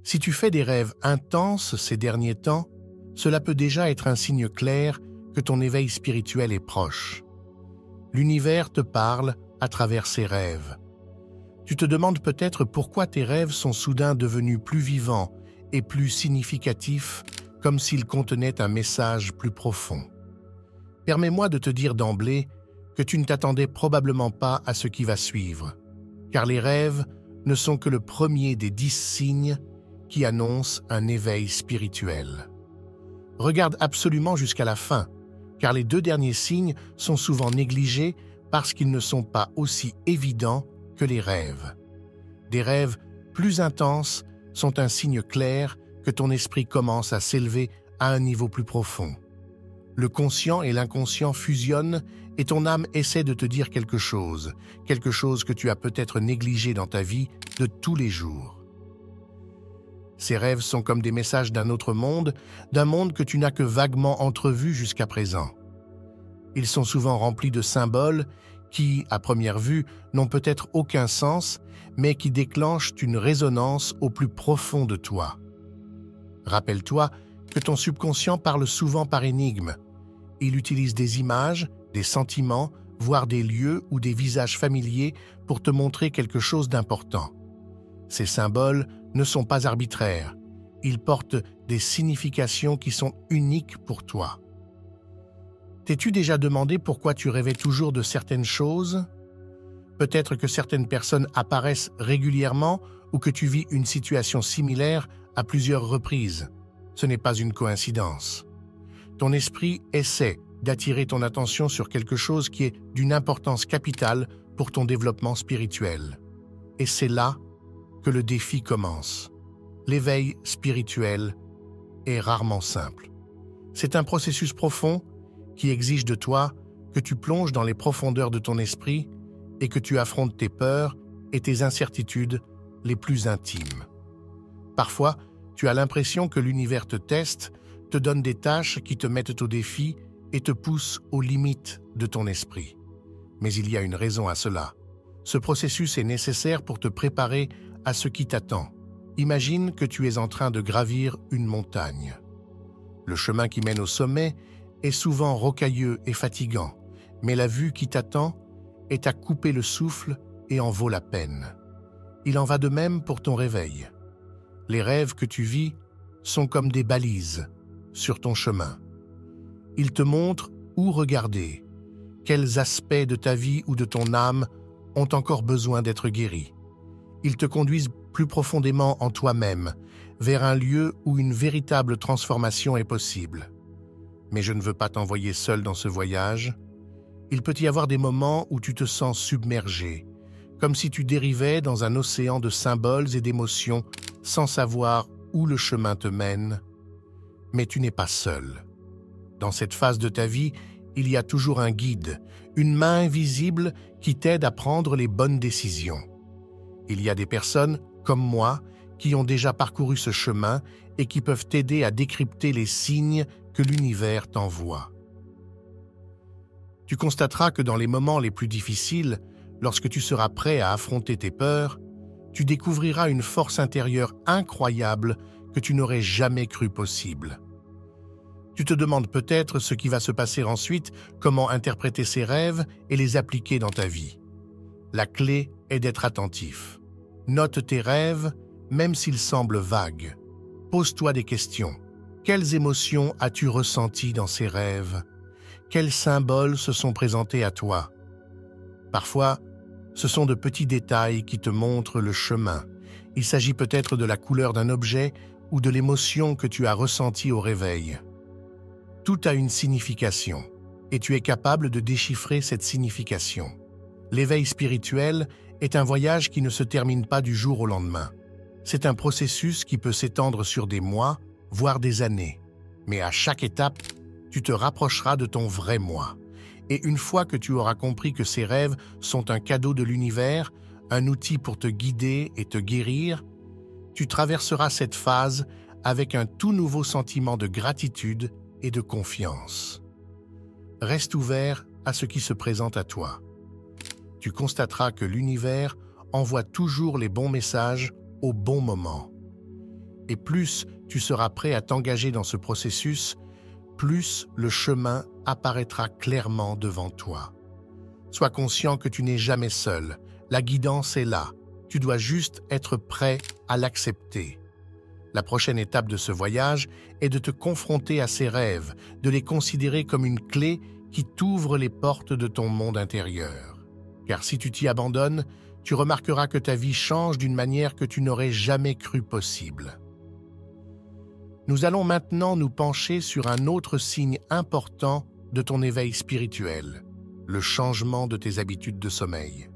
Si tu fais des rêves intenses ces derniers temps, cela peut déjà être un signe clair que ton éveil spirituel est proche. L'univers te parle à travers ses rêves. Tu te demandes peut-être pourquoi tes rêves sont soudain devenus plus vivants et plus significatifs, comme s'ils contenaient un message plus profond. Permets-moi de te dire d'emblée que tu ne t'attendais probablement pas à ce qui va suivre, car les rêves ne sont que le premier des 10 signes qui annoncent un éveil spirituel. Regarde absolument jusqu'à la fin, car les 2 derniers signes sont souvent négligés parce qu'ils ne sont pas aussi évidents que les rêves. Des rêves plus intenses sont un signe clair que ton esprit commence à s'élever à un niveau plus profond. Le conscient et l'inconscient fusionnent et ton âme essaie de te dire quelque chose que tu as peut-être négligé dans ta vie de tous les jours. Ces rêves sont comme des messages d'un autre monde, d'un monde que tu n'as que vaguement entrevu jusqu'à présent. Ils sont souvent remplis de symboles qui, à première vue, n'ont peut-être aucun sens, mais qui déclenchent une résonance au plus profond de toi. Rappelle-toi que ton subconscient parle souvent par énigmes. Il utilise des images, des sentiments, voire des lieux ou des visages familiers pour te montrer quelque chose d'important. Ces symboles ne sont pas arbitraires. Ils portent des significations qui sont uniques pour toi. T'es-tu déjà demandé pourquoi tu rêvais toujours de certaines choses? Peut-être que certaines personnes apparaissent régulièrement ou que tu vis une situation similaire à plusieurs reprises. Ce n'est pas une coïncidence. Ton esprit essaie d'attirer ton attention sur quelque chose qui est d'une importance capitale pour ton développement spirituel. Et c'est là que le défi commence. L'éveil spirituel est rarement simple. C'est un processus profond qui exige de toi que tu plonges dans les profondeurs de ton esprit et que tu affrontes tes peurs et tes incertitudes les plus intimes. Parfois, tu as l'impression que l'univers te teste, te donne des tâches qui te mettent au défi et te poussent aux limites de ton esprit. Mais il y a une raison à cela. Ce processus est nécessaire pour te préparer à ce qui t'attend. Imagine que tu es en train de gravir une montagne. Le chemin qui mène au sommet est souvent rocailleux et fatigant, mais la vue qui t'attend est à couper le souffle et en vaut la peine. Il en va de même pour ton réveil. Les rêves que tu vis sont comme des balises sur ton chemin. Ils te montrent où regarder, quels aspects de ta vie ou de ton âme ont encore besoin d'être guéris. Ils te conduisent plus profondément en toi-même, vers un lieu où une véritable transformation est possible. Mais je ne veux pas t'envoyer seul dans ce voyage. Il peut y avoir des moments où tu te sens submergé, comme si tu dérivais dans un océan de symboles et d'émotions sans savoir où le chemin te mène. Mais tu n'es pas seul. Dans cette phase de ta vie, il y a toujours un guide, une main invisible qui t'aide à prendre les bonnes décisions. Il y a des personnes, comme moi, qui ont déjà parcouru ce chemin et qui peuvent t'aider à décrypter les signes que l'univers t'envoie. Tu constateras que dans les moments les plus difficiles, lorsque tu seras prêt à affronter tes peurs, tu découvriras une force intérieure incroyable que tu n'aurais jamais cru possible. Tu te demandes peut-être ce qui va se passer ensuite, comment interpréter ces rêves et les appliquer dans ta vie. La clé est d'être attentif. Note tes rêves, même s'ils semblent vagues. Pose-toi des questions. Quelles émotions as-tu ressenties dans ces rêves? Quels symboles se sont présentés à toi? Parfois, ce sont de petits détails qui te montrent le chemin. Il s'agit peut-être de la couleur d'un objet ou de l'émotion que tu as ressentie au réveil. Tout a une signification, et tu es capable de déchiffrer cette signification. L'éveil spirituel est un voyage qui ne se termine pas du jour au lendemain. C'est un processus qui peut s'étendre sur des mois, voire des années. Mais à chaque étape, tu te rapprocheras de ton vrai moi. Et une fois que tu auras compris que ces rêves sont un cadeau de l'univers, un outil pour te guider et te guérir, tu traverseras cette phase avec un tout nouveau sentiment de gratitude et de confiance. Reste ouvert à ce qui se présente à toi. Tu constateras que l'univers envoie toujours les bons messages au bon moment. Et plus tu seras prêt à t'engager dans ce processus, plus le chemin apparaîtra clairement devant toi. Sois conscient que tu n'es jamais seul. La guidance est là. Tu dois juste être prêt à l'accepter. La prochaine étape de ce voyage est de te confronter à ces rêves, de les considérer comme une clé qui t'ouvre les portes de ton monde intérieur. Car si tu t'y abandonnes, tu remarqueras que ta vie change d'une manière que tu n'aurais jamais cru possible. Nous allons maintenant nous pencher sur un autre signe important de ton éveil spirituel, le changement de tes habitudes de sommeil.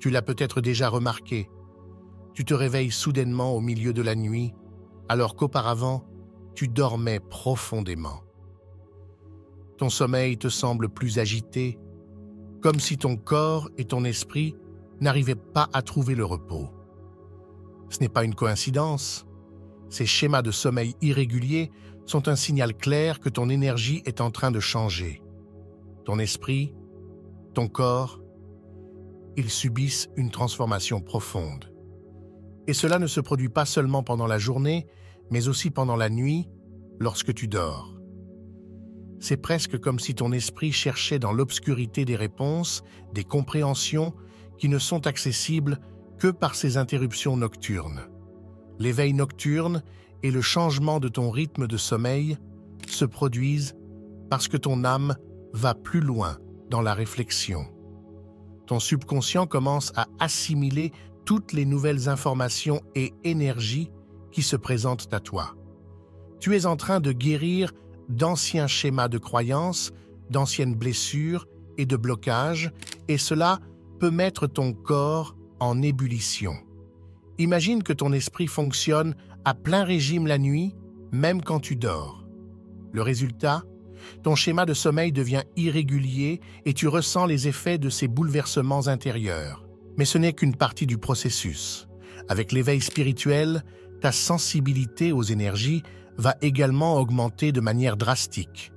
Tu l'as peut-être déjà remarqué. Tu te réveilles soudainement au milieu de la nuit, alors qu'auparavant, tu dormais profondément. Ton sommeil te semble plus agité, comme si ton corps et ton esprit n'arrivaient pas à trouver le repos. Ce n'est pas une coïncidence. Ces schémas de sommeil irréguliers sont un signal clair que ton énergie est en train de changer. Ton esprit, ton corps, ils subissent une transformation profonde. Et cela ne se produit pas seulement pendant la journée, mais aussi pendant la nuit, lorsque tu dors. C'est presque comme si ton esprit cherchait dans l'obscurité des réponses, des compréhensions qui ne sont accessibles que par ces interruptions nocturnes. L'éveil nocturne et le changement de ton rythme de sommeil se produisent parce que ton âme va plus loin dans la réflexion. Ton subconscient commence à assimiler toutes les nouvelles informations et énergies qui se présentent à toi. Tu es en train de guérir d'anciens schémas de croyances, d'anciennes blessures et de blocages, et cela peut mettre ton corps en ébullition. Imagine que ton esprit fonctionne à plein régime la nuit, même quand tu dors. Le résultat, ton schéma de sommeil devient irrégulier et tu ressens les effets de ces bouleversements intérieurs. Mais ce n'est qu'une partie du processus. Avec l'éveil spirituel, ta sensibilité aux énergies va également augmenter de manière drastique.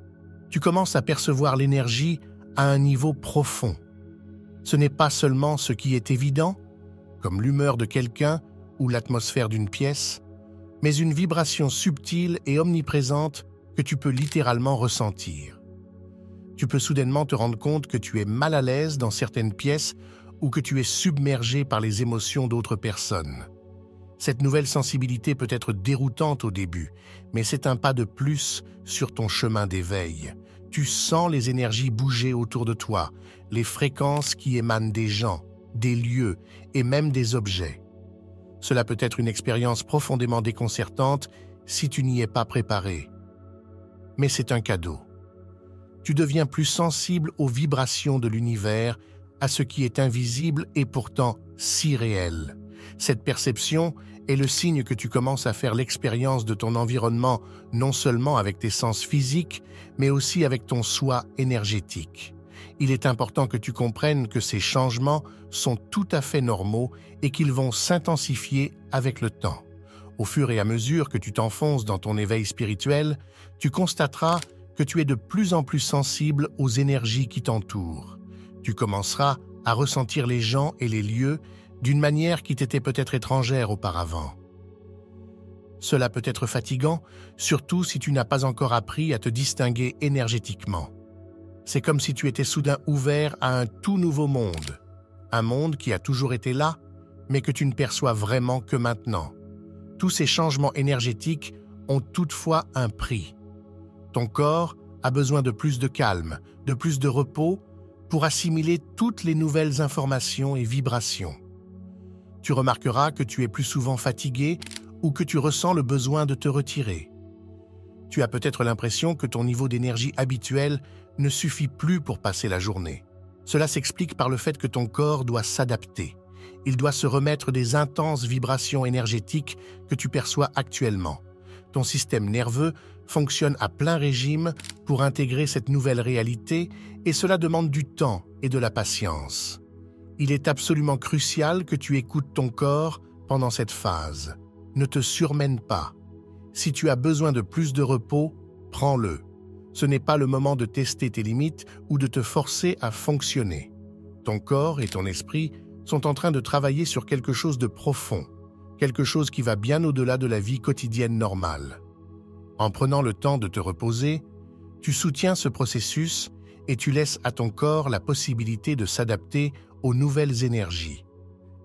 Tu commences à percevoir l'énergie à un niveau profond. Ce n'est pas seulement ce qui est évident, comme l'humeur de quelqu'un ou l'atmosphère d'une pièce, mais une vibration subtile et omniprésente que tu peux littéralement ressentir. Tu peux soudainement te rendre compte que tu es mal à l'aise dans certaines pièces ou que tu es submergé par les émotions d'autres personnes. Cette nouvelle sensibilité peut être déroutante au début, mais c'est un pas de plus sur ton chemin d'éveil. Tu sens les énergies bouger autour de toi, les fréquences qui émanent des gens, des lieux et même des objets. Cela peut être une expérience profondément déconcertante si tu n'y es pas préparé. Mais c'est un cadeau. Tu deviens plus sensible aux vibrations de l'univers, à ce qui est invisible et pourtant si réel. Cette perception est le signe que tu commences à faire l'expérience de ton environnement non seulement avec tes sens physiques, mais aussi avec ton soi énergétique. Il est important que tu comprennes que ces changements sont tout à fait normaux et qu'ils vont s'intensifier avec le temps. Au fur et à mesure que tu t'enfonces dans ton éveil spirituel, tu constateras que tu es de plus en plus sensible aux énergies qui t'entourent. Tu commenceras à ressentir les gens et les lieux d'une manière qui t'était peut-être étrangère auparavant. Cela peut être fatigant, surtout si tu n'as pas encore appris à te distinguer énergétiquement. C'est comme si tu étais soudain ouvert à un tout nouveau monde, un monde qui a toujours été là, mais que tu ne perçois vraiment que maintenant. Tous ces changements énergétiques ont toutefois un prix. Ton corps a besoin de plus de calme, de plus de repos pour assimiler toutes les nouvelles informations et vibrations. Tu remarqueras que tu es plus souvent fatigué ou que tu ressens le besoin de te retirer. Tu as peut-être l'impression que ton niveau d'énergie habituel ne suffit plus pour passer la journée. Cela s'explique par le fait que ton corps doit s'adapter. Il doit se remettre des intenses vibrations énergétiques que tu perçois actuellement. Ton système nerveux fonctionne à plein régime pour intégrer cette nouvelle réalité et cela demande du temps et de la patience. Il est absolument crucial que tu écoutes ton corps pendant cette phase. Ne te surmène pas. Si tu as besoin de plus de repos, prends-le. Ce n'est pas le moment de tester tes limites ou de te forcer à fonctionner. Ton corps et ton esprit sont en train de travailler sur quelque chose de profond. quelque chose qui va bien au-delà de la vie quotidienne normale. En prenant le temps de te reposer, tu soutiens ce processus et tu laisses à ton corps la possibilité de s'adapter aux nouvelles énergies.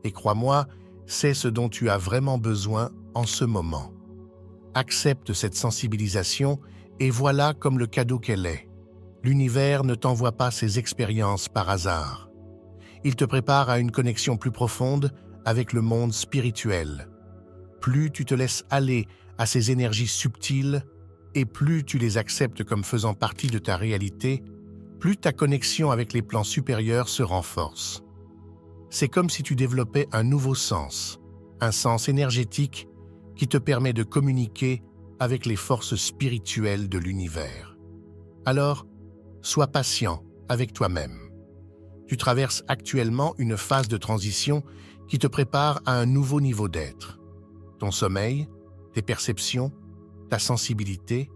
Et crois-moi, c'est ce dont tu as vraiment besoin en ce moment. Accepte cette sensibilisation et voilà comme le cadeau qu'elle est. L'univers ne t'envoie pas ces expériences par hasard. Il te prépare à une connexion plus profonde avec le monde spirituel. Plus tu te laisses aller à ces énergies subtiles et plus tu les acceptes comme faisant partie de ta réalité, plus ta connexion avec les plans supérieurs se renforce. C'est comme si tu développais un nouveau sens, un sens énergétique qui te permet de communiquer avec les forces spirituelles de l'univers. Alors, sois patient avec toi-même. Tu traverses actuellement une phase de transition qui te prépare à un nouveau niveau d'être. Ton sommeil, tes perceptions, ta sensibilité,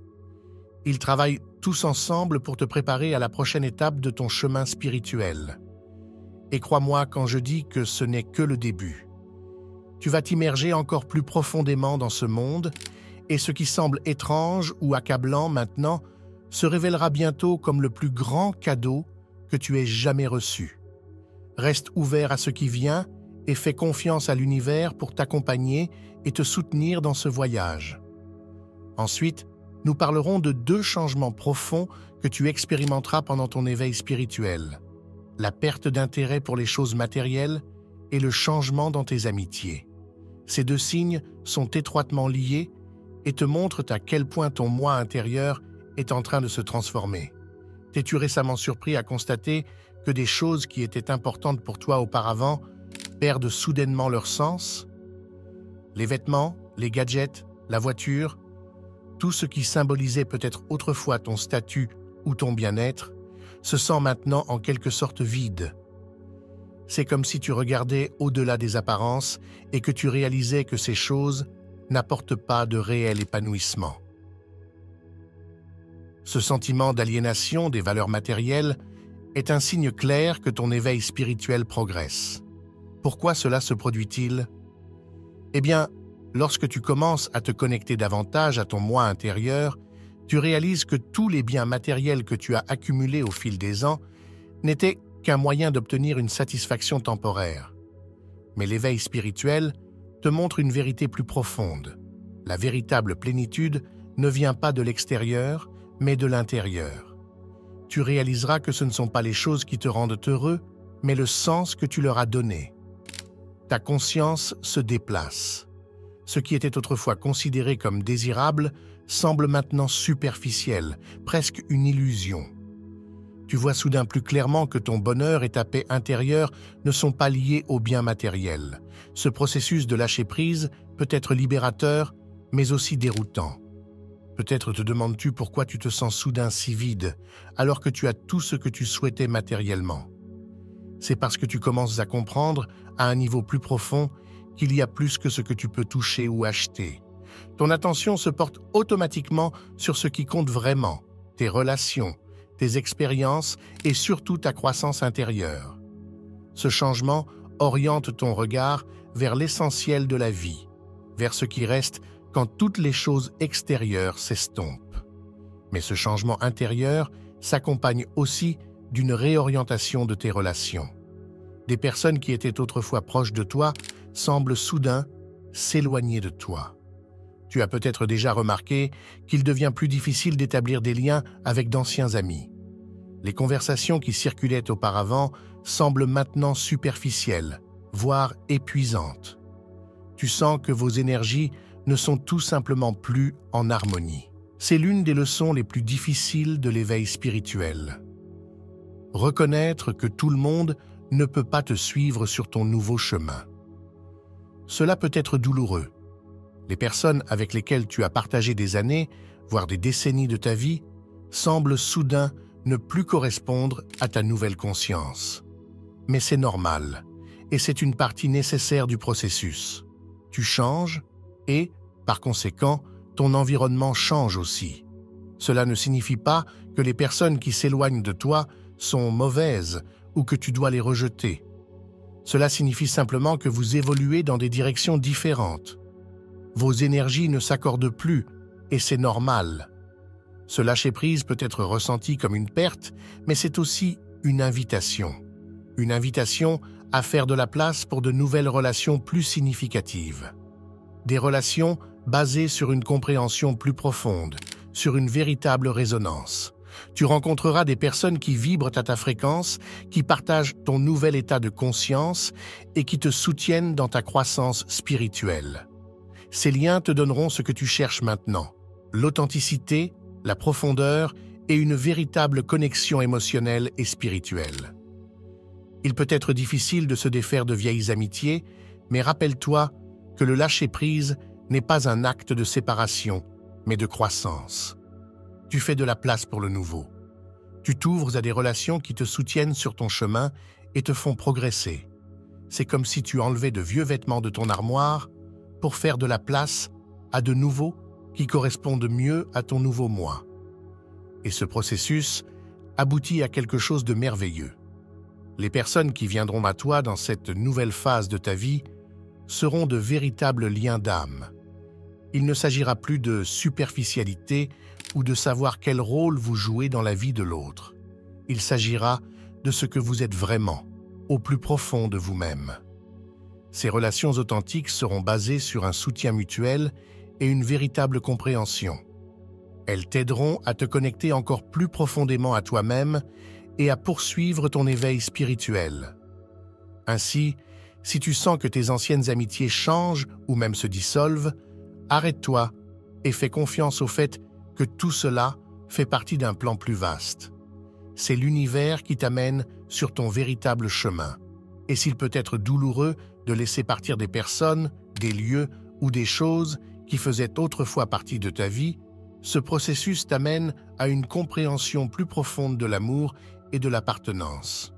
ils travaillent tous ensemble pour te préparer à la prochaine étape de ton chemin spirituel. Et crois-moi quand je dis que ce n'est que le début. Tu vas t'immerger encore plus profondément dans ce monde et ce qui semble étrange ou accablant maintenant se révélera bientôt comme le plus grand cadeau que tu aies jamais reçu. Reste ouvert à ce qui vient et fais confiance à l'univers pour t'accompagner et te soutenir dans ce voyage. Ensuite, nous parlerons de 2 changements profonds que tu expérimenteras pendant ton éveil spirituel. La perte d'intérêt pour les choses matérielles et le changement dans tes amitiés. Ces 2 signes sont étroitement liés et te montrent à quel point ton moi intérieur est en train de se transformer. T'es-tu récemment surpris à constater que des choses qui étaient importantes pour toi auparavant perdent soudainement leur sens? Les vêtements, les gadgets, la voiture, tout ce qui symbolisait peut-être autrefois ton statut ou ton bien-être, se sent maintenant en quelque sorte vide. C'est comme si tu regardais au-delà des apparences et que tu réalisais que ces choses n'apportent pas de réel épanouissement. Ce sentiment d'aliénation des valeurs matérielles est un signe clair que ton éveil spirituel progresse. Pourquoi cela se produit-il? Eh bien, lorsque tu commences à te connecter davantage à ton moi intérieur, tu réalises que tous les biens matériels que tu as accumulés au fil des ans n'étaient qu'un moyen d'obtenir une satisfaction temporaire. Mais l'éveil spirituel te montre une vérité plus profonde. La véritable plénitude ne vient pas de l'extérieur, mais de l'intérieur. Tu réaliseras que ce ne sont pas les choses qui te rendent heureux, mais le sens que tu leur as donné. Ta conscience se déplace. Ce qui était autrefois considéré comme désirable semble maintenant superficiel, presque une illusion. Tu vois soudain plus clairement que ton bonheur et ta paix intérieure ne sont pas liés aux biens matériels. Ce processus de lâcher-prise peut être libérateur, mais aussi déroutant. Peut-être te demandes-tu pourquoi tu te sens soudain si vide, alors que tu as tout ce que tu souhaitais matériellement. C'est parce que tu commences à comprendre, à un niveau plus profond, qu'il y a plus que ce que tu peux toucher ou acheter. Ton attention se porte automatiquement sur ce qui compte vraiment, tes relations, tes expériences et surtout ta croissance intérieure. Ce changement oriente ton regard vers l'essentiel de la vie, vers ce qui reste quand toutes les choses extérieures s'estompent. Mais ce changement intérieur s'accompagne aussi d'une réorientation de tes relations. Des personnes qui étaient autrefois proches de toi semblent soudain s'éloigner de toi. Tu as peut-être déjà remarqué qu'il devient plus difficile d'établir des liens avec d'anciens amis. Les conversations qui circulaient auparavant semblent maintenant superficielles, voire épuisantes. Tu sens que vos énergies ne sont tout simplement plus en harmonie. C'est l'une des leçons les plus difficiles de l'éveil spirituel. Reconnaître que tout le monde ne peut pas te suivre sur ton nouveau chemin. Cela peut être douloureux. Les personnes avec lesquelles tu as partagé des années, voire des décennies de ta vie, semblent soudain ne plus correspondre à ta nouvelle conscience. Mais c'est normal, et c'est une partie nécessaire du processus. Tu changes et, par conséquent, ton environnement change aussi. Cela ne signifie pas que les personnes qui s'éloignent de toi sont mauvaises ou que tu dois les rejeter. Cela signifie simplement que vous évoluez dans des directions différentes. Vos énergies ne s'accordent plus, et c'est normal. Ce lâcher-prise peut être ressenti comme une perte, mais c'est aussi une invitation. Une invitation à faire de la place pour de nouvelles relations plus significatives. Des relations basées sur une compréhension plus profonde, sur une véritable résonance. Tu rencontreras des personnes qui vibrent à ta fréquence, qui partagent ton nouvel état de conscience et qui te soutiennent dans ta croissance spirituelle. Ces liens te donneront ce que tu cherches maintenant, l'authenticité, la profondeur et une véritable connexion émotionnelle et spirituelle. Il peut être difficile de se défaire de vieilles amitiés, mais rappelle-toi que le lâcher-prise n'est pas un acte de séparation, mais de croissance. Tu fais de la place pour le nouveau. Tu t'ouvres à des relations qui te soutiennent sur ton chemin et te font progresser. C'est comme si tu enlevais de vieux vêtements de ton armoire pour faire de la place à de nouveaux qui correspondent mieux à ton nouveau moi. Et ce processus aboutit à quelque chose de merveilleux. Les personnes qui viendront à toi dans cette nouvelle phase de ta vie seront de véritables liens d'âme. Il ne s'agira plus de superficialité ou de savoir quel rôle vous jouez dans la vie de l'autre. Il s'agira de ce que vous êtes vraiment, au plus profond de vous-même. Ces relations authentiques seront basées sur un soutien mutuel et une véritable compréhension. Elles t'aideront à te connecter encore plus profondément à toi-même et à poursuivre ton éveil spirituel. Ainsi, si tu sens que tes anciennes amitiés changent ou même se dissolvent, arrête-toi et fais confiance au fait que tout cela fait partie d'un plan plus vaste. C'est l'univers qui t'amène sur ton véritable chemin. Et s'il peut être douloureux de laisser partir des personnes, des lieux ou des choses qui faisaient autrefois partie de ta vie, ce processus t'amène à une compréhension plus profonde de l'amour et de l'appartenance.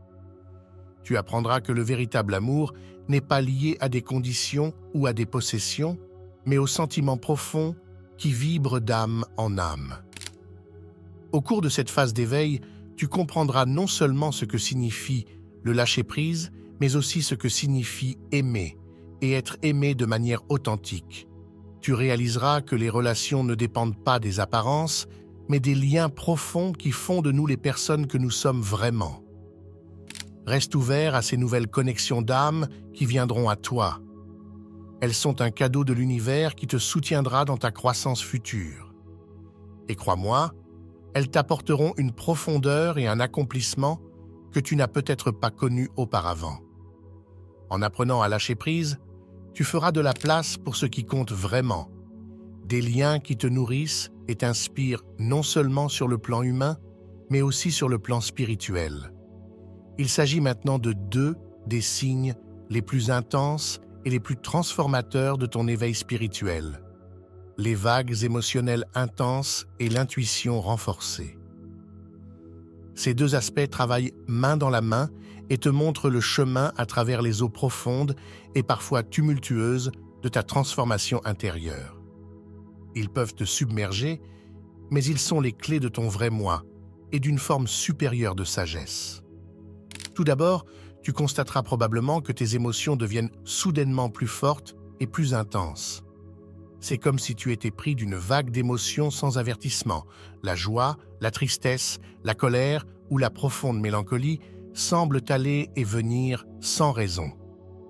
Tu apprendras que le véritable amour n'est pas lié à des conditions ou à des possessions, mais aux sentiments profonds qui vibrent d'âme en âme. Au cours de cette phase d'éveil, tu comprendras non seulement ce que signifie le lâcher-prise, mais aussi ce que signifie aimer et être aimé de manière authentique. Tu réaliseras que les relations ne dépendent pas des apparences, mais des liens profonds qui font de nous les personnes que nous sommes vraiment. Reste ouvert à ces nouvelles connexions d'âme qui viendront à toi. Elles sont un cadeau de l'univers qui te soutiendra dans ta croissance future. Et crois-moi, elles t'apporteront une profondeur et un accomplissement que tu n'as peut-être pas connu auparavant. En apprenant à lâcher prise, tu feras de la place pour ce qui compte vraiment, des liens qui te nourrissent et t'inspirent non seulement sur le plan humain, mais aussi sur le plan spirituel. Il s'agit maintenant de deux des signes les plus intenses et les plus transformateurs de ton éveil spirituel, les vagues émotionnelles intenses et l'intuition renforcée. Ces deux aspects travaillent main dans la main et te montrent le chemin à travers les eaux profondes et parfois tumultueuses de ta transformation intérieure. Ils peuvent te submerger, mais ils sont les clés de ton vrai moi et d'une forme supérieure de sagesse. Tout d'abord, tu constateras probablement que tes émotions deviennent soudainement plus fortes et plus intenses. C'est comme si tu étais pris d'une vague d'émotions sans avertissement. La joie, la tristesse, la colère ou la profonde mélancolie semblent aller et venir sans raison.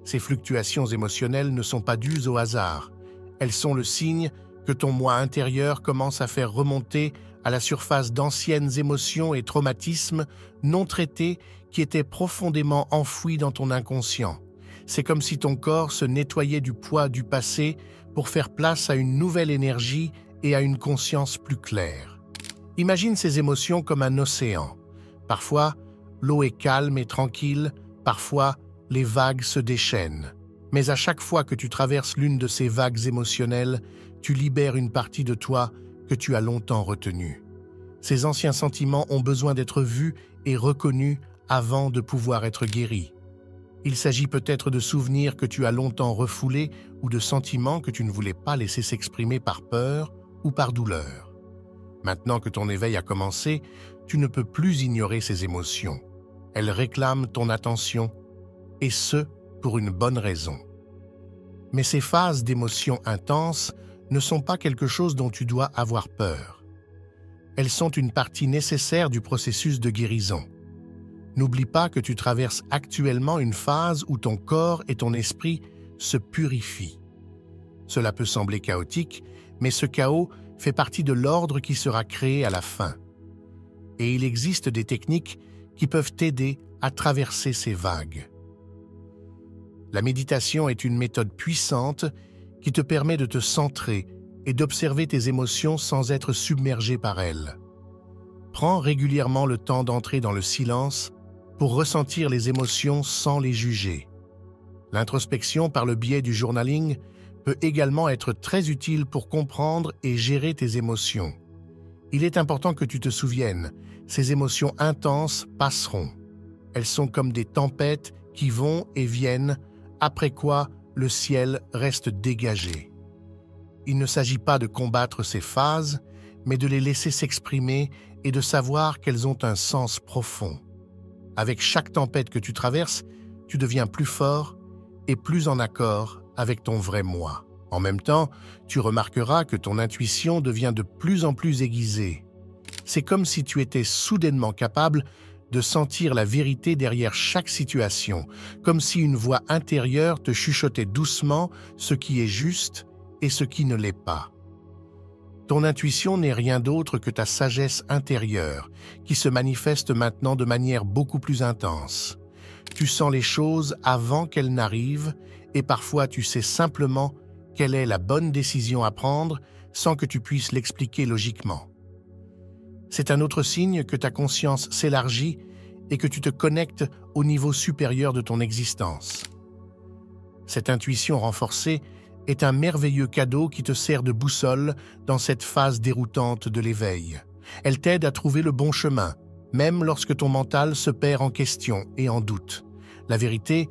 Ces fluctuations émotionnelles ne sont pas dues au hasard. Elles sont le signe que ton moi intérieur commence à faire remonter à la surface d'anciennes émotions et traumatismes non traités qui étaient profondément enfouis dans ton inconscient. C'est comme si ton corps se nettoyait du poids du passé pour faire place à une nouvelle énergie et à une conscience plus claire. Imagine ces émotions comme un océan. Parfois, l'eau est calme et tranquille, parfois, les vagues se déchaînent. Mais à chaque fois que tu traverses l'une de ces vagues émotionnelles, tu libères une partie de toi que tu as longtemps retenue. Ces anciens sentiments ont besoin d'être vus et reconnus avant de pouvoir être guéris. Il s'agit peut-être de souvenirs que tu as longtemps refoulés ou de sentiments que tu ne voulais pas laisser s'exprimer par peur ou par douleur. Maintenant que ton éveil a commencé, tu ne peux plus ignorer ces émotions. Elles réclament ton attention, et ce, pour une bonne raison. Mais ces phases d'émotions intenses ne sont pas quelque chose dont tu dois avoir peur. Elles sont une partie nécessaire du processus de guérison. N'oublie pas que tu traverses actuellement une phase où ton corps et ton esprit se purifient. Cela peut sembler chaotique, mais ce chaos fait partie de l'ordre qui sera créé à la fin. Et il existe des techniques qui peuvent t'aider à traverser ces vagues. La méditation est une méthode puissante qui te permet de te centrer et d'observer tes émotions sans être submergé par elles. Prends régulièrement le temps d'entrer dans le silence pour ressentir les émotions sans les juger. L'introspection par le biais du journaling peut également être très utile pour comprendre et gérer tes émotions. Il est important que tu te souviennes, ces émotions intenses passeront. Elles sont comme des tempêtes qui vont et viennent, après quoi le ciel reste dégagé. Il ne s'agit pas de combattre ces phases, mais de les laisser s'exprimer et de savoir qu'elles ont un sens profond. Avec chaque tempête que tu traverses, tu deviens plus fort et plus en accord avec ton vrai moi. En même temps, tu remarqueras que ton intuition devient de plus en plus aiguisée. C'est comme si tu étais soudainement capable de sentir la vérité derrière chaque situation, comme si une voix intérieure te chuchotait doucement ce qui est juste et ce qui ne l'est pas. Ton intuition n'est rien d'autre que ta sagesse intérieure, qui se manifeste maintenant de manière beaucoup plus intense. Tu sens les choses avant qu'elles n'arrivent et parfois tu sais simplement quelle est la bonne décision à prendre sans que tu puisses l'expliquer logiquement. C'est un autre signe que ta conscience s'élargit et que tu te connectes au niveau supérieur de ton existence. Cette intuition renforcée est un merveilleux cadeau qui te sert de boussole dans cette phase déroutante de l'éveil. Elle t'aide à trouver le bon chemin, même lorsque ton mental se perd en questions et en doutes. La vérité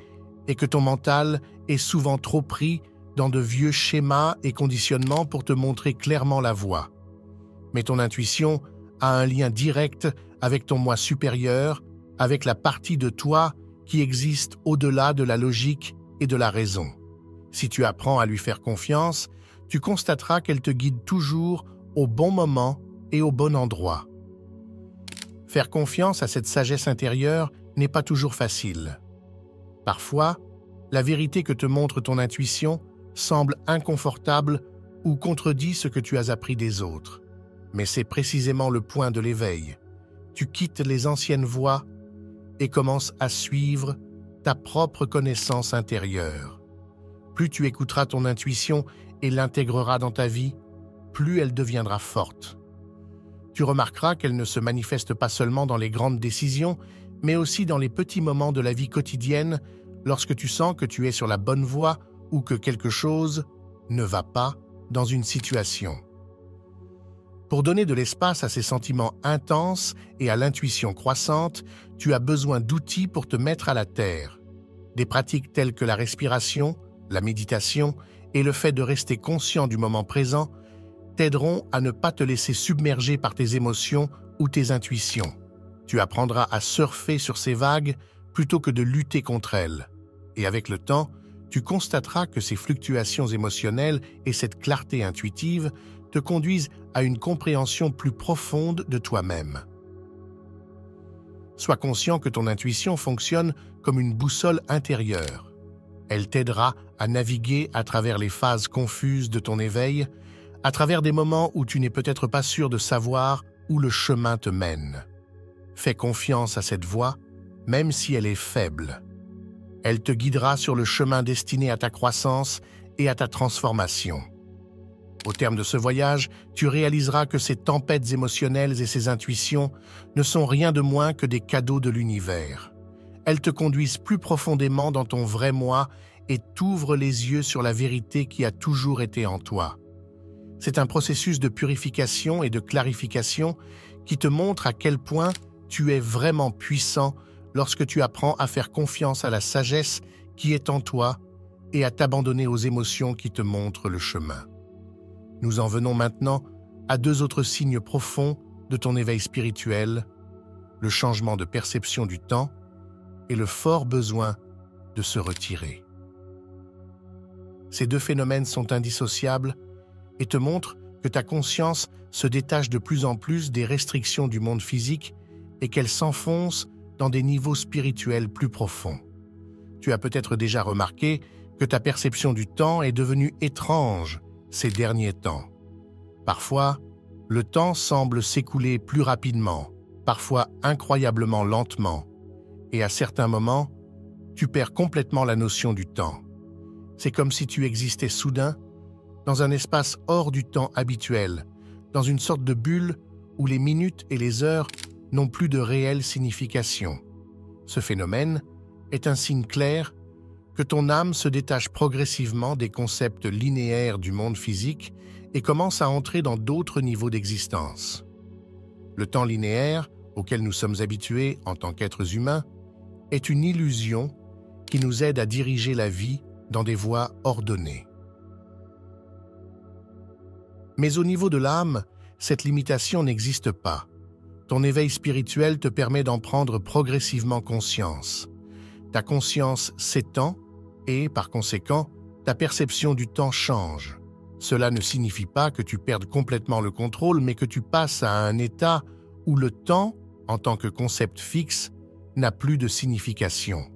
est que ton mental est souvent trop pris dans de vieux schémas et conditionnements pour te montrer clairement la voie. Mais ton intuition a un lien direct avec ton moi supérieur, avec la partie de toi qui existe au-delà de la logique et de la raison. Si tu apprends à lui faire confiance, tu constateras qu'elle te guide toujours au bon moment et au bon endroit. Faire confiance à cette sagesse intérieure n'est pas toujours facile. Parfois, la vérité que te montre ton intuition semble inconfortable ou contredit ce que tu as appris des autres. Mais c'est précisément le point de l'éveil. Tu quittes les anciennes voies et commences à suivre ta propre connaissance intérieure. Plus tu écouteras ton intuition et l'intégreras dans ta vie, plus elle deviendra forte. Tu remarqueras qu'elle ne se manifeste pas seulement dans les grandes décisions, mais aussi dans les petits moments de la vie quotidienne, lorsque tu sens que tu es sur la bonne voie ou que quelque chose ne va pas dans une situation. Pour donner de l'espace à ces sentiments intenses et à l'intuition croissante, tu as besoin d'outils pour te mettre à la terre. Des pratiques telles que la respiration, la méditation et le fait de rester conscient du moment présent t'aideront à ne pas te laisser submerger par tes émotions ou tes intuitions. Tu apprendras à surfer sur ces vagues plutôt que de lutter contre elles. Et avec le temps, tu constateras que ces fluctuations émotionnelles et cette clarté intuitive te conduisent à une compréhension plus profonde de toi-même. Sois conscient que ton intuition fonctionne comme une boussole intérieure. Elle t'aidera à naviguer à travers les phases confuses de ton éveil, à travers des moments où tu n'es peut-être pas sûr de savoir où le chemin te mène. Fais confiance à cette voie, même si elle est faible. Elle te guidera sur le chemin destiné à ta croissance et à ta transformation. Au terme de ce voyage, tu réaliseras que ces tempêtes émotionnelles et ces intuitions ne sont rien de moins que des cadeaux de l'univers. Elles te conduisent plus profondément dans ton vrai moi et t'ouvrent les yeux sur la vérité qui a toujours été en toi. C'est un processus de purification et de clarification qui te montre à quel point tu es vraiment puissant lorsque tu apprends à faire confiance à la sagesse qui est en toi et à t'abandonner aux émotions qui te montrent le chemin. Nous en venons maintenant à deux autres signes profonds de ton éveil spirituel, le changement de perception du temps et le fort besoin de se retirer. Ces deux phénomènes sont indissociables et te montrent que ta conscience se détache de plus en plus des restrictions du monde physique et qu'elle s'enfonce dans des niveaux spirituels plus profonds. Tu as peut-être déjà remarqué que ta perception du temps est devenue étrange ces derniers temps. Parfois, le temps semble s'écouler plus rapidement, parfois incroyablement lentement, et à certains moments, tu perds complètement la notion du temps. C'est comme si tu existais soudain dans un espace hors du temps habituel, dans une sorte de bulle où les minutes et les heures n'ont plus de réelle signification. Ce phénomène est un signe clair que ton âme se détache progressivement des concepts linéaires du monde physique et commence à entrer dans d'autres niveaux d'existence. Le temps linéaire, auquel nous sommes habitués en tant qu'êtres humains, est une illusion qui nous aide à diriger la vie dans des voies ordonnées. Mais au niveau de l'âme, cette limitation n'existe pas. Ton éveil spirituel te permet d'en prendre progressivement conscience. Ta conscience s'étend et, par conséquent, ta perception du temps change. Cela ne signifie pas que tu perdes complètement le contrôle, mais que tu passes à un état où le temps, en tant que concept fixe, n'a plus de signification.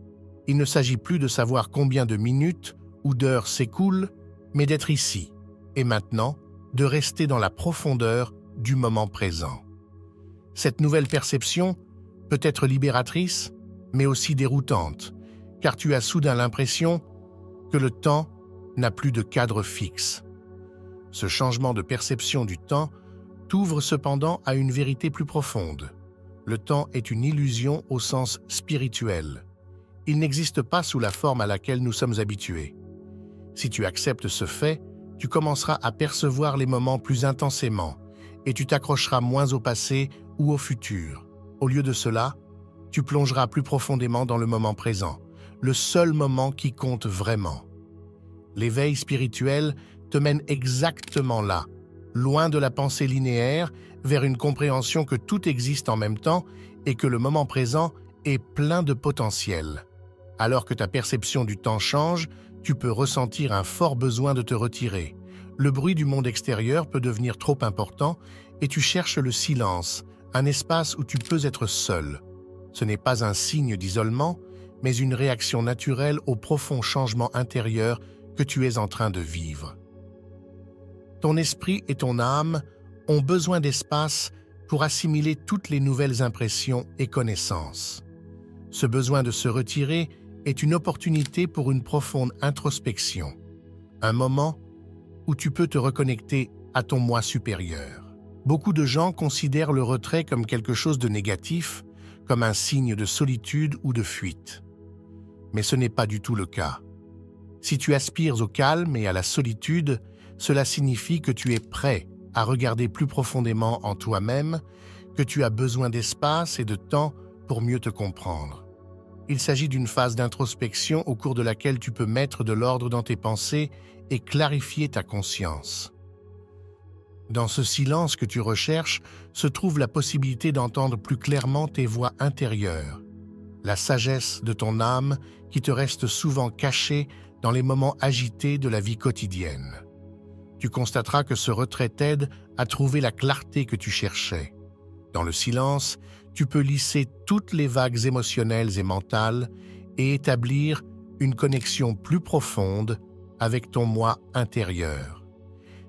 Il ne s'agit plus de savoir combien de minutes ou d'heures s'écoulent, mais d'être ici et maintenant, de rester dans la profondeur du moment présent. Cette nouvelle perception peut être libératrice, mais aussi déroutante, car tu as soudain l'impression que le temps n'a plus de cadre fixe. Ce changement de perception du temps t'ouvre cependant à une vérité plus profonde. Le temps est une illusion au sens spirituel. Il n'existe pas sous la forme à laquelle nous sommes habitués. Si tu acceptes ce fait, tu commenceras à percevoir les moments plus intensément et tu t'accrocheras moins au passé ou au futur. Au lieu de cela, tu plongeras plus profondément dans le moment présent, le seul moment qui compte vraiment. L'éveil spirituel te mène exactement là, loin de la pensée linéaire, vers une compréhension que tout existe en même temps et que le moment présent est plein de potentiel. Alors que ta perception du temps change, tu peux ressentir un fort besoin de te retirer. Le bruit du monde extérieur peut devenir trop important et tu cherches le silence, un espace où tu peux être seul. Ce n'est pas un signe d'isolement, mais une réaction naturelle au profond changement intérieur que tu es en train de vivre. Ton esprit et ton âme ont besoin d'espace pour assimiler toutes les nouvelles impressions et connaissances. Ce besoin de se retirer est une opportunité pour une profonde introspection, un moment où tu peux te reconnecter à ton moi supérieur. Beaucoup de gens considèrent le retrait comme quelque chose de négatif, comme un signe de solitude ou de fuite. Mais ce n'est pas du tout le cas. Si tu aspires au calme et à la solitude, cela signifie que tu es prêt à regarder plus profondément en toi-même, que tu as besoin d'espace et de temps pour mieux te comprendre. Il s'agit d'une phase d'introspection au cours de laquelle tu peux mettre de l'ordre dans tes pensées et clarifier ta conscience. Dans ce silence que tu recherches se trouve la possibilité d'entendre plus clairement tes voix intérieures, la sagesse de ton âme qui te reste souvent cachée dans les moments agités de la vie quotidienne. Tu constateras que ce retrait t'aide à trouver la clarté que tu cherchais. Dans le silence, tu peux lisser toutes les vagues émotionnelles et mentales et établir une connexion plus profonde avec ton moi intérieur.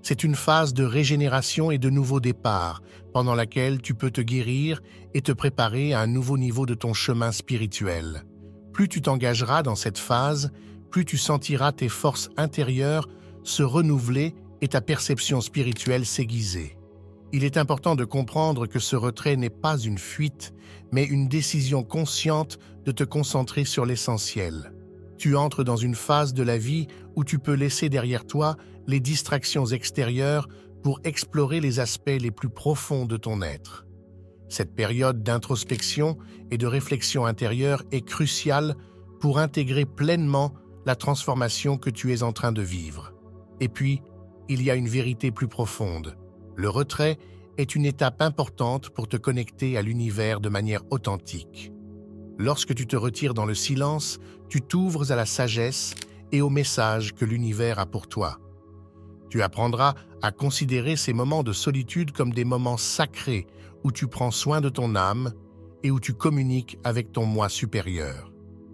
C'est une phase de régénération et de nouveau départ, pendant laquelle tu peux te guérir et te préparer à un nouveau niveau de ton chemin spirituel. Plus tu t'engageras dans cette phase, plus tu sentiras tes forces intérieures se renouveler et ta perception spirituelle s'aiguiser. Il est important de comprendre que ce retrait n'est pas une fuite, mais une décision consciente de te concentrer sur l'essentiel. Tu entres dans une phase de la vie où tu peux laisser derrière toi les distractions extérieures pour explorer les aspects les plus profonds de ton être. Cette période d'introspection et de réflexion intérieure est cruciale pour intégrer pleinement la transformation que tu es en train de vivre. Et puis, il y a une vérité plus profonde. Le retrait est une étape importante pour te connecter à l'univers de manière authentique. Lorsque tu te retires dans le silence, tu t'ouvres à la sagesse et au message que l'univers a pour toi. Tu apprendras à considérer ces moments de solitude comme des moments sacrés où tu prends soin de ton âme et où tu communiques avec ton moi supérieur.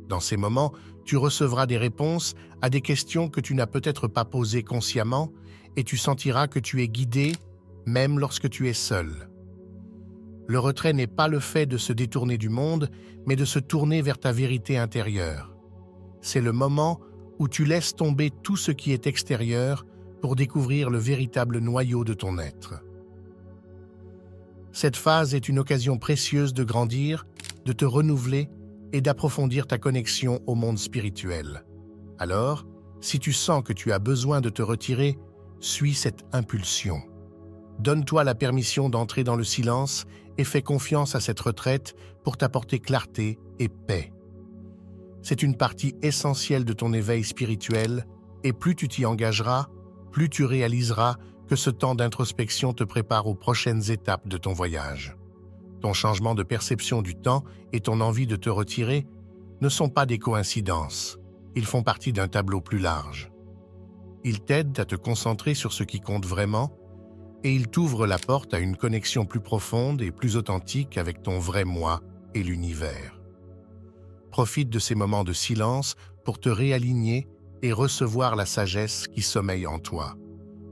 Dans ces moments, tu recevras des réponses à des questions que tu n'as peut-être pas posées consciemment et tu sentiras que tu es guidé même lorsque tu es seul. Le retrait n'est pas le fait de se détourner du monde, mais de se tourner vers ta vérité intérieure. C'est le moment où tu laisses tomber tout ce qui est extérieur pour découvrir le véritable noyau de ton être. Cette phase est une occasion précieuse de grandir, de te renouveler et d'approfondir ta connexion au monde spirituel. Alors, si tu sens que tu as besoin de te retirer, suis cette impulsion. Donne-toi la permission d'entrer dans le silence et fais confiance à cette retraite pour t'apporter clarté et paix. C'est une partie essentielle de ton éveil spirituel et plus tu t'y engageras, plus tu réaliseras que ce temps d'introspection te prépare aux prochaines étapes de ton voyage. Ton changement de perception du temps et ton envie de te retirer ne sont pas des coïncidences, ils font partie d'un tableau plus large. Ils t'aident à te concentrer sur ce qui compte vraiment et ils t'ouvrent la porte à une connexion plus profonde et plus authentique avec ton vrai moi et l'univers. Profite de ces moments de silence pour te réaligner et recevoir la sagesse qui sommeille en toi.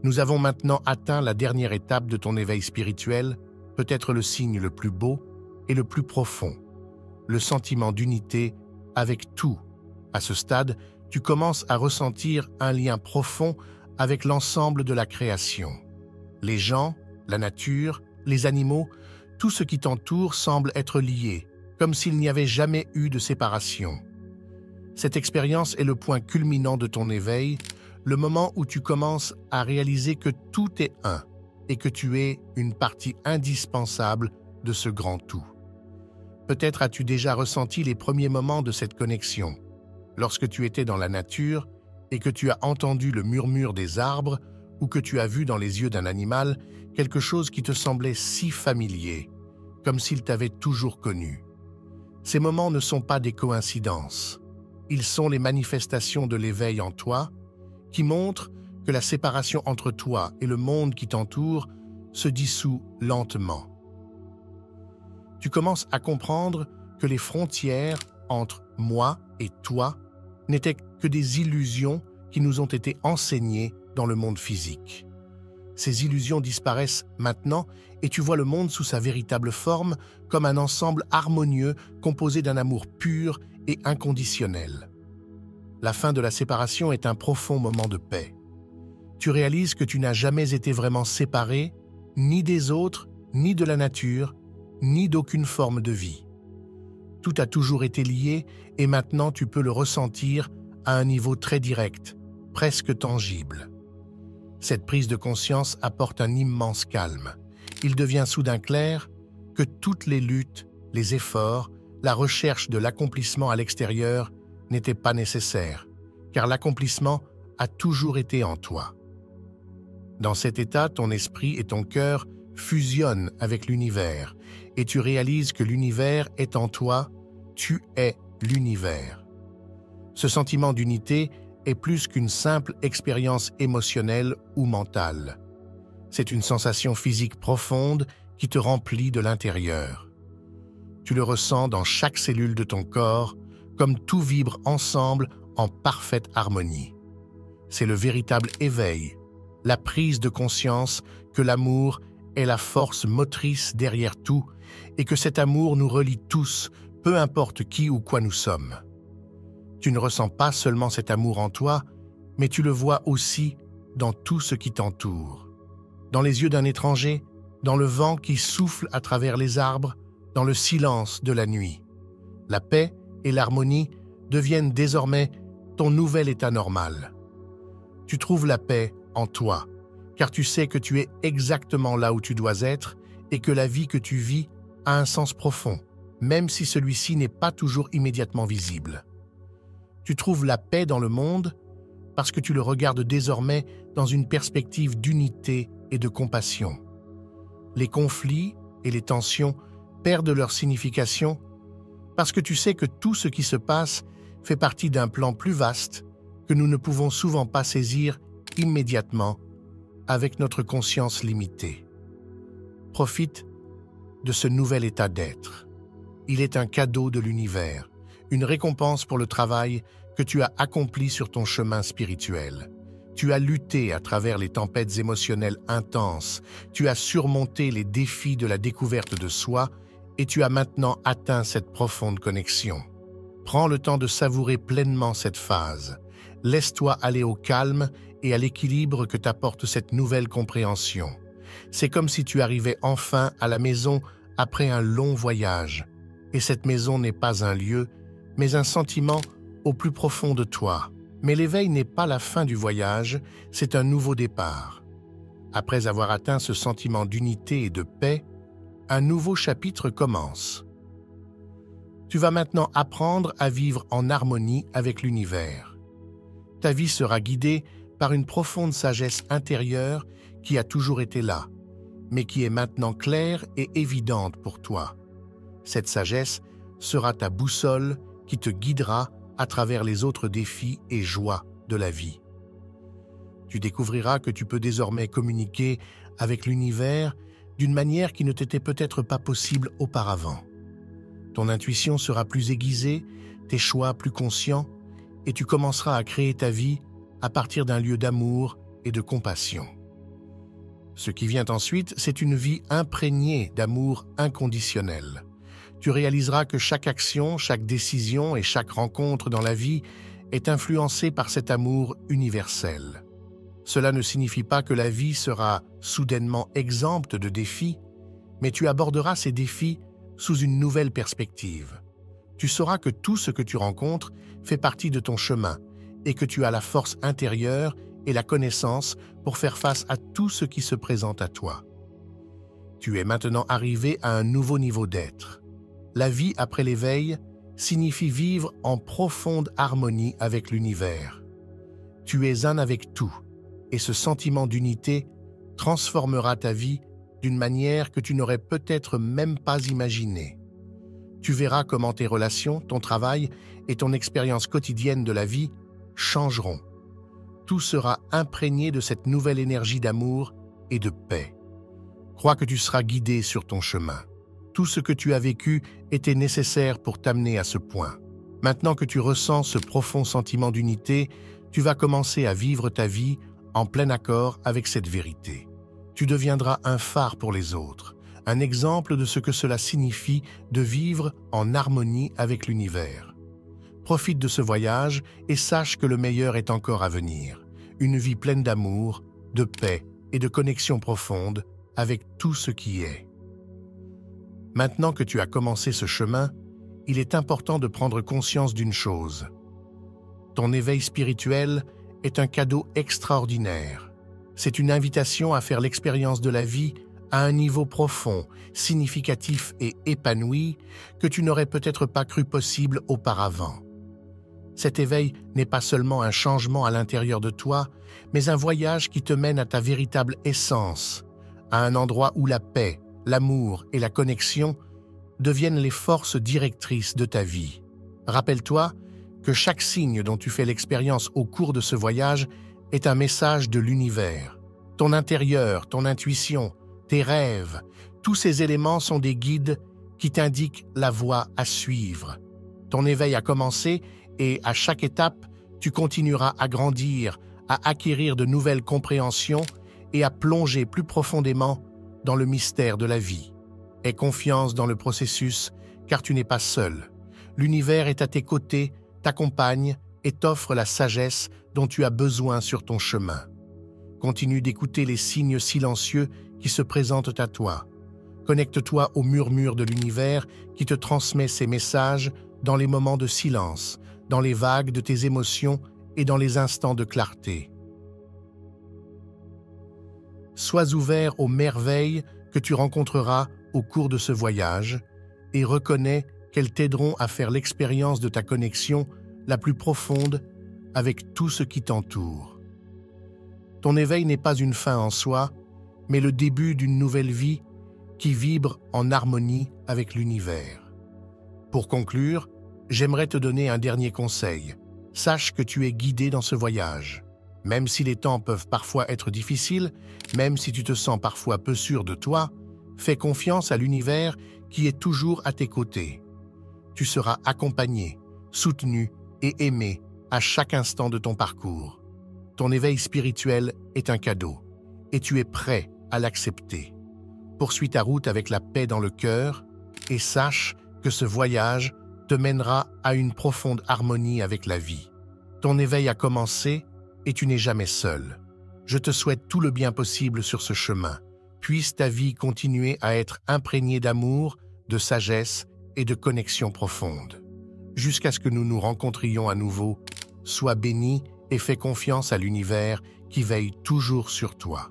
Nous avons maintenant atteint la dernière étape de ton éveil spirituel, peut-être le signe le plus beau et le plus profond, le sentiment d'unité avec tout. À ce stade, tu commences à ressentir un lien profond avec l'ensemble de la création. Les gens, la nature, les animaux, tout ce qui t'entoure semble être lié, comme s'il n'y avait jamais eu de séparation. Cette expérience est le point culminant de ton éveil, le moment où tu commences à réaliser que tout est un et que tu es une partie indispensable de ce grand tout. Peut-être as-tu déjà ressenti les premiers moments de cette connexion, lorsque tu étais dans la nature et que tu as entendu le murmure des arbres ou que tu as vu dans les yeux d'un animal quelque chose qui te semblait si familier, comme s'il t'avait toujours connu. Ces moments ne sont pas des coïncidences. Ils sont les manifestations de l'éveil en toi qui montrent que la séparation entre toi et le monde qui t'entoure se dissout lentement. Tu commences à comprendre que les frontières entre moi et toi n'étaient que des illusions qui nous ont été enseignées dans le monde physique. Ces illusions disparaissent maintenant et tu vois le monde sous sa véritable forme comme un ensemble harmonieux composé d'un amour pur et inconditionnel. La fin de la séparation est un profond moment de paix. Tu réalises que tu n'as jamais été vraiment séparé, ni des autres, ni de la nature, ni d'aucune forme de vie. Tout a toujours été lié et maintenant tu peux le ressentir à un niveau très direct, presque tangible. Cette prise de conscience apporte un immense calme. Il devient soudain clair que toutes les luttes, les efforts, la recherche de l'accomplissement à l'extérieur n'étaient pas nécessaires, car l'accomplissement a toujours été en toi. Dans cet état, ton esprit et ton cœur fusionnent avec l'univers et tu réalises que l'univers est en toi, tu es l'univers. Ce sentiment d'unité est plus qu'une simple expérience émotionnelle ou mentale. C'est une sensation physique profonde qui te remplit de l'intérieur. Tu le ressens dans chaque cellule de ton corps, comme tout vibre ensemble en parfaite harmonie. C'est le véritable éveil, la prise de conscience que l'amour est la force motrice derrière tout et que cet amour nous relie tous, peu importe qui ou quoi nous sommes. Tu ne ressens pas seulement cet amour en toi, mais tu le vois aussi dans tout ce qui t'entoure. Dans les yeux d'un étranger, dans le vent qui souffle à travers les arbres, dans le silence de la nuit. La paix et l'harmonie deviennent désormais ton nouvel état normal. Tu trouves la paix en toi, car tu sais que tu es exactement là où tu dois être et que la vie que tu vis a un sens profond, même si celui-ci n'est pas toujours immédiatement visible. Tu trouves la paix dans le monde parce que tu le regardes désormais dans une perspective d'unité et de compassion. Les conflits et les tensions perdent leur signification parce que tu sais que tout ce qui se passe fait partie d'un plan plus vaste que nous ne pouvons souvent pas saisir immédiatement avec notre conscience limitée. Profite de ce nouvel état d'être. Il est un cadeau de l'univers, une récompense pour le travail que tu as accompli sur ton chemin spirituel. Tu as lutté à travers les tempêtes émotionnelles intenses, tu as surmonté les défis de la découverte de soi et tu as maintenant atteint cette profonde connexion. Prends le temps de savourer pleinement cette phase. Laisse-toi aller au calme et à l'équilibre que t'apporte cette nouvelle compréhension. C'est comme si tu arrivais enfin à la maison après un long voyage. Et cette maison n'est pas un lieu, mais un sentiment au plus profond de toi. Mais l'éveil n'est pas la fin du voyage, c'est un nouveau départ. Après avoir atteint ce sentiment d'unité et de paix, un nouveau chapitre commence. Tu vas maintenant apprendre à vivre en harmonie avec l'univers. Ta vie sera guidée par une profonde sagesse intérieure qui a toujours été là, mais qui est maintenant claire et évidente pour toi. Cette sagesse sera ta boussole qui te guidera à travers les autres défis et joies de la vie. Tu découvriras que tu peux désormais communiquer avec l'univers d'une manière qui ne t'était peut-être pas possible auparavant. Ton intuition sera plus aiguisée, tes choix plus conscients, et tu commenceras à créer ta vie à partir d'un lieu d'amour et de compassion. Ce qui vient ensuite, c'est une vie imprégnée d'amour inconditionnel. Tu réaliseras que chaque action, chaque décision et chaque rencontre dans la vie est influencée par cet amour universel. Cela ne signifie pas que la vie sera soudainement exempte de défis, mais tu aborderas ces défis sous une nouvelle perspective. Tu sauras que tout ce que tu rencontres fait partie de ton chemin et que tu as la force intérieure et la connaissance pour faire face à tout ce qui se présente à toi. Tu es maintenant arrivé à un nouveau niveau d'être. La vie après l'éveil signifie vivre en profonde harmonie avec l'univers. Tu es un avec tout, et ce sentiment d'unité transformera ta vie d'une manière que tu n'aurais peut-être même pas imaginée. Tu verras comment tes relations, ton travail et ton expérience quotidienne de la vie changeront. Tout sera imprégné de cette nouvelle énergie d'amour et de paix. Crois que tu seras guidé sur ton chemin. Tout ce que tu as vécu était nécessaire pour t'amener à ce point. Maintenant que tu ressens ce profond sentiment d'unité, tu vas commencer à vivre ta vie en plein accord avec cette vérité. Tu deviendras un phare pour les autres, un exemple de ce que cela signifie de vivre en harmonie avec l'univers. Profite de ce voyage et sache que le meilleur est encore à venir. Une vie pleine d'amour, de paix et de connexion profonde avec tout ce qui est. Maintenant que tu as commencé ce chemin, il est important de prendre conscience d'une chose. Ton éveil spirituel est un cadeau extraordinaire. C'est une invitation à faire l'expérience de la vie à un niveau profond, significatif et épanoui que tu n'aurais peut-être pas cru possible auparavant. Cet éveil n'est pas seulement un changement à l'intérieur de toi, mais un voyage qui te mène à ta véritable essence, à un endroit où la paix, l'amour et la connexion deviennent les forces directrices de ta vie. Rappelle-toi que chaque signe dont tu fais l'expérience au cours de ce voyage est un message de l'univers. Ton intérieur, ton intuition, tes rêves, tous ces éléments sont des guides qui t'indiquent la voie à suivre. Ton éveil a commencé et à chaque étape, tu continueras à grandir, à acquérir de nouvelles compréhensions et à plonger plus profondément dans le mystère de la vie. Aie confiance dans le processus, car tu n'es pas seul. L'univers est à tes côtés, t'accompagne et t'offre la sagesse dont tu as besoin sur ton chemin. Continue d'écouter les signes silencieux qui se présentent à toi. Connecte-toi au murmure de l'univers qui te transmet ses messages dans les moments de silence, dans les vagues de tes émotions et dans les instants de clarté. Sois ouvert aux merveilles que tu rencontreras au cours de ce voyage et reconnais qu'elles t'aideront à faire l'expérience de ta connexion la plus profonde avec tout ce qui t'entoure. Ton éveil n'est pas une fin en soi, mais le début d'une nouvelle vie qui vibre en harmonie avec l'univers. Pour conclure, j'aimerais te donner un dernier conseil. Sache que tu es guidé dans ce voyage. Même si les temps peuvent parfois être difficiles, même si tu te sens parfois peu sûr de toi, fais confiance à l'univers qui est toujours à tes côtés. Tu seras accompagné, soutenu et aimé à chaque instant de ton parcours. Ton éveil spirituel est un cadeau et tu es prêt à l'accepter. Poursuis ta route avec la paix dans le cœur et sache que ce voyage te mènera à une profonde harmonie avec la vie. Ton éveil a commencé et tu n'es jamais seul. Je te souhaite tout le bien possible sur ce chemin. Puisse ta vie continuer à être imprégnée d'amour, de sagesse et de connexion profonde. Jusqu'à ce que nous nous rencontrions à nouveau, sois béni et fais confiance à l'univers qui veille toujours sur toi.